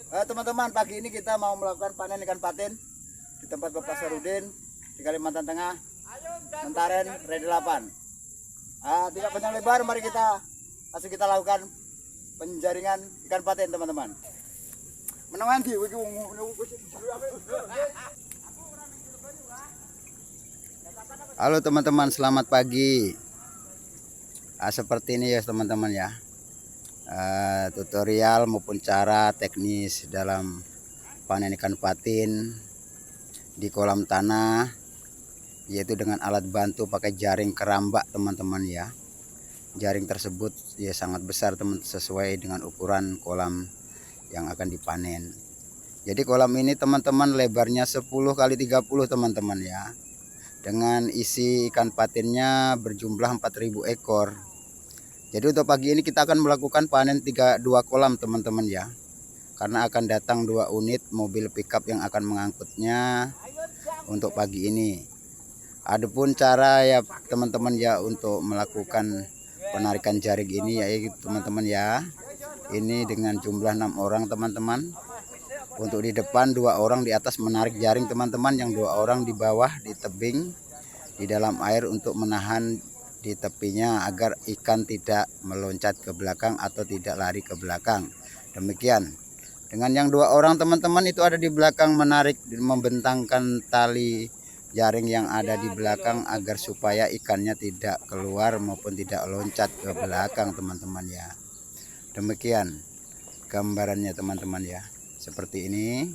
Teman-teman, pagi ini kita mau melakukan panen ikan patin di tempat Bapak Sarudin di Kalimantan Tengah, Mentaren, Red 8. Tidak panjang lebar, mari kita langsung kita lakukan penjaringan ikan patin, teman-teman. Menangan di Halo teman-teman, selamat pagi. Seperti ini ya teman-teman ya. Tutorial maupun cara teknis dalam panen ikan patin di kolam tanah, yaitu dengan alat bantu pakai jaring kerambak teman-teman ya. Jaring tersebut ya sangat besar teman, sesuai dengan ukuran kolam yang akan dipanen. Jadi kolam ini teman-teman lebarnya 10 kali 30 teman-teman ya, dengan isi ikan patinnya berjumlah 4.000 ekor. Jadi untuk pagi ini kita akan melakukan panen 2 kolam teman-teman ya, karena akan datang 2 unit mobil pickup yang akan mengangkutnya untuk pagi ini. Adapun cara ya teman-teman ya untuk melakukan penarikan jaring ini ya teman-teman ya, ini dengan jumlah 6 orang teman-teman. Untuk di depan 2 orang di atas menarik jaring teman-teman, yang 2 orang di bawah di tebing di dalam air untuk menahan di tepinya agar ikan tidak meloncat ke belakang atau tidak lari ke belakang. Demikian. Dengan yang 2 orang teman-teman itu ada di belakang menarik, membentangkan tali jaring yang ada di belakang agar supaya ikannya tidak keluar maupun tidak loncat ke belakang teman-teman ya. Demikian gambarannya teman-teman ya. Seperti ini.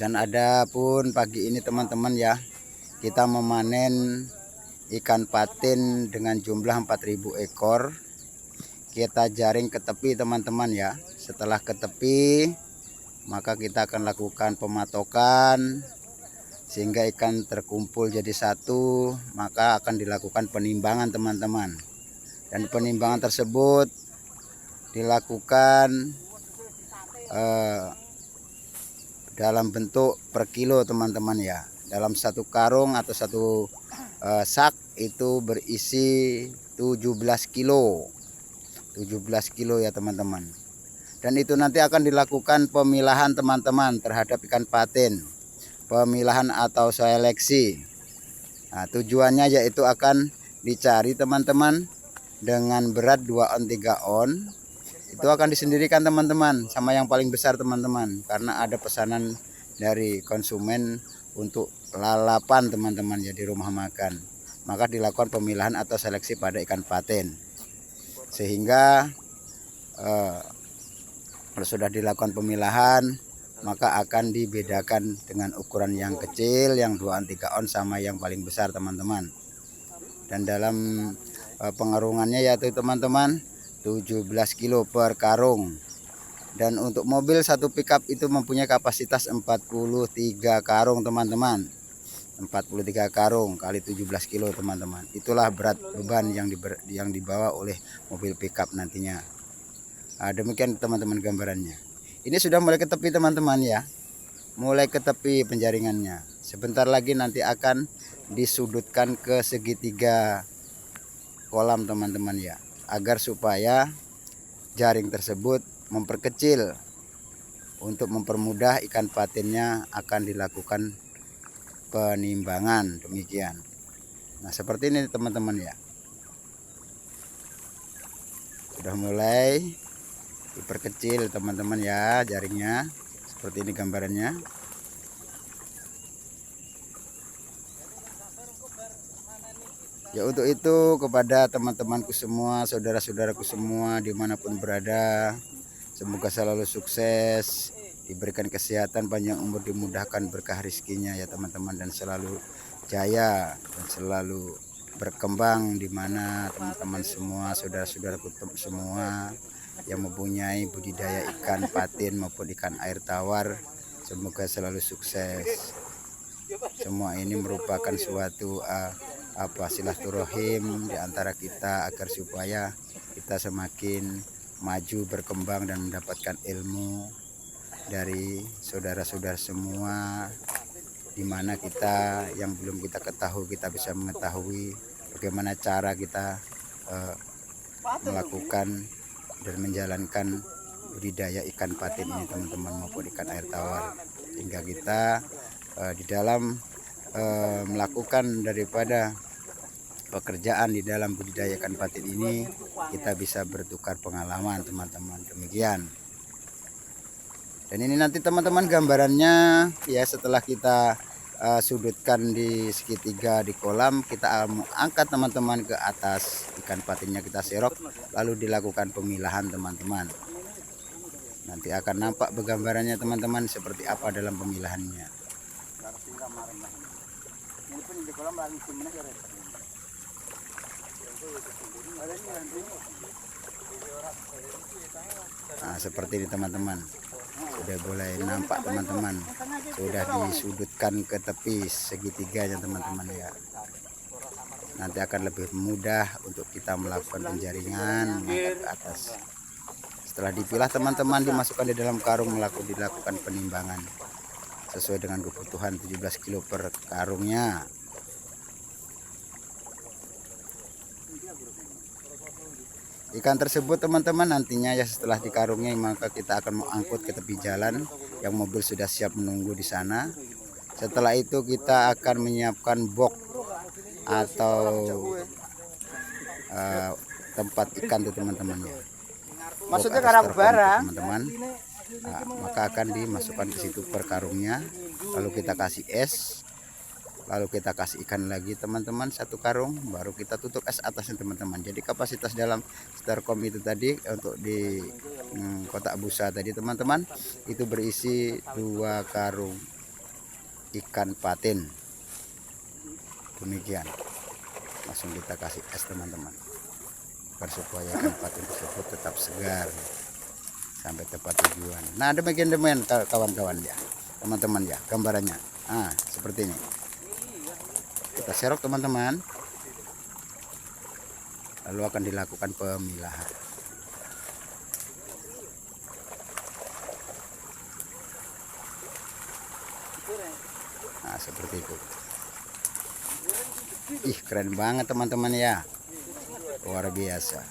Dan ada pun pagi ini teman-teman ya, kita memanen ikan patin dengan jumlah 4.000 ekor. Kita jaring ke tepi teman-teman ya. Setelah ke tepi, maka kita akan lakukan pematokan sehingga ikan terkumpul jadi satu. Maka akan dilakukan penimbangan teman-teman. Dan penimbangan tersebut dilakukan dalam bentuk per kilo teman-teman ya. Dalam satu karung atau satu sak itu berisi 17 kilo 17 kilo ya teman-teman. Dan itu nanti akan dilakukan pemilahan teman-teman terhadap ikan patin, pemilahan atau seleksi. Tujuannya yaitu akan dicari teman-teman dengan berat 2 on 3 on, itu akan disendirikan teman-teman sama yang paling besar teman-teman, karena ada pesanan dari konsumen untuk lalapan teman-teman ya di rumah makan. Maka dilakukan pemilahan atau seleksi pada ikan patin, sehingga kalau sudah dilakukan pemilahan maka akan dibedakan dengan ukuran yang kecil, yang 2 on 3 on sama yang paling besar teman-teman. Dan dalam pengarungannya yaitu teman-teman 17 kilo per karung. Dan untuk mobil satu pickup itu mempunyai kapasitas 43 karung teman-teman. 43 karung kali 17 kilo teman-teman. Itulah berat beban yang dibawa oleh mobil pickup nantinya. Demikian teman-teman gambarannya. Ini sudah mulai ke tepi teman-teman ya. Mulai ke tepi penjaringannya. Sebentar lagi nanti akan disudutkan ke segitiga kolam teman-teman ya, agar supaya jaring tersebut memperkecil. Untuk mempermudah ikan patinnya akan dilakukan penimbangan. Demikian. Nah seperti ini teman-teman ya. Sudah mulai diperkecil teman-teman ya jaringnya. Seperti ini gambarannya. Ya untuk itu kepada teman-temanku semua, saudara-saudaraku semua dimanapun berada, semoga selalu sukses, diberikan kesehatan, panjang umur, dimudahkan berkah rezekinya ya teman-teman, dan selalu jaya dan selalu berkembang, di mana teman-teman semua, saudara-saudaraku semua yang mempunyai budidaya ikan patin maupun ikan air tawar, semoga selalu sukses. Semua ini merupakan suatu silaturahim di antara kita, agar supaya kita semakin maju, berkembang, dan mendapatkan ilmu dari saudara-saudara semua, di mana kita yang belum kita ketahui kita bisa mengetahui bagaimana cara kita melakukan dan menjalankan budidaya ikan patin ini teman-teman, maupun ikan air tawar, hingga kita di dalam melakukan daripada pekerjaan di dalam budidaya ikan patin ini, kita bisa bertukar pengalaman teman-teman. Demikian. Dan ini nanti teman-teman gambarannya ya, setelah kita sudutkan di segitiga di kolam, kita angkat teman-teman ke atas, ikan patinnya kita serok, lalu dilakukan pemilahan teman-teman. Nanti akan nampak gambarannya teman-teman seperti apa dalam pemilahannya. Nah, seperti ini teman-teman, sudah mulai nampak teman-teman, sudah disudutkan ke tepi segitiganya teman-teman ya. Nanti akan lebih mudah untuk kita melakukan penjaringan ke atas. Setelah dipilah teman-teman, dimasukkan di dalam karung, dilakukan penimbangan sesuai dengan kebutuhan 17 kilo per karungnya. Ikan tersebut teman-teman nantinya ya, setelah dikarungnya, maka kita akan mengangkut ke tepi jalan yang mobil sudah siap menunggu di sana. Setelah itu kita akan menyiapkan box atau tempat ikan tuh teman-teman ya. Maksudnya karang bara teman-teman. Nah, maka akan dimasukkan ke situ per karungnya, lalu kita kasih es, lalu kita kasih ikan lagi teman-teman, satu karung, baru kita tutup es atasnya teman-teman. Jadi kapasitas dalam styrofoam itu tadi untuk di kotak busa tadi teman-teman, itu berisi 2 karung ikan patin. Demikian, langsung kita kasih es teman-teman, supaya ikan patin tersebut tetap segar sampai tepat tujuan. Nah, demikian kawan-kawan ya, teman-teman ya, gambarannya. Nah, seperti ini. Kita serok teman-teman, lalu akan dilakukan pemilahan. Nah, seperti itu. Ih, keren banget teman-teman ya, luar biasa.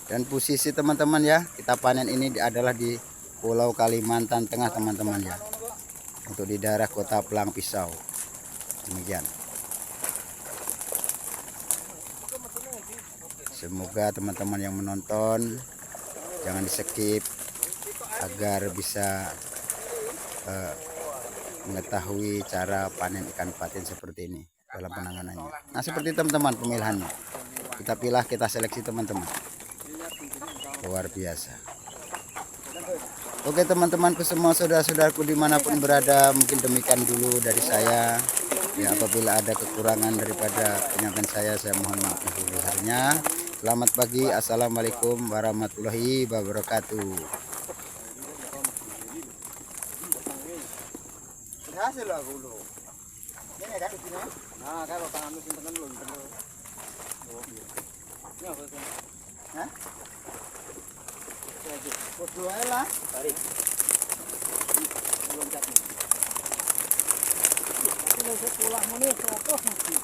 Dan posisi teman-teman ya, kita panen ini adalah di Pulau Kalimantan Tengah teman-teman ya, untuk di daerah Kota Pelang Pisau. Demikian. Semoga teman-teman yang menonton jangan di skip, agar bisa mengetahui cara panen ikan patin seperti ini dalam penanganannya. Nah, seperti teman-teman pemilahannya, kita pilah, kita seleksi teman-teman, luar biasa. Oke teman-temanku semua, saudara-saudaraku dimanapun berada, mungkin demikian dulu dari saya ya. Apabila ada kekurangan daripada penyampaian saya mohon maaf sebesar-besarnya. Selamat pagi, assalamualaikum warahmatullahi wabarakatuh. Hasil lah dulu. Ini ada di sini. Nah, kalau tanganmu simpen dulu. Ini apa itu? Hah? Lagi. Bodoh aja lah. Tarik. Loncat nih. Ini pulang ini 100 nih.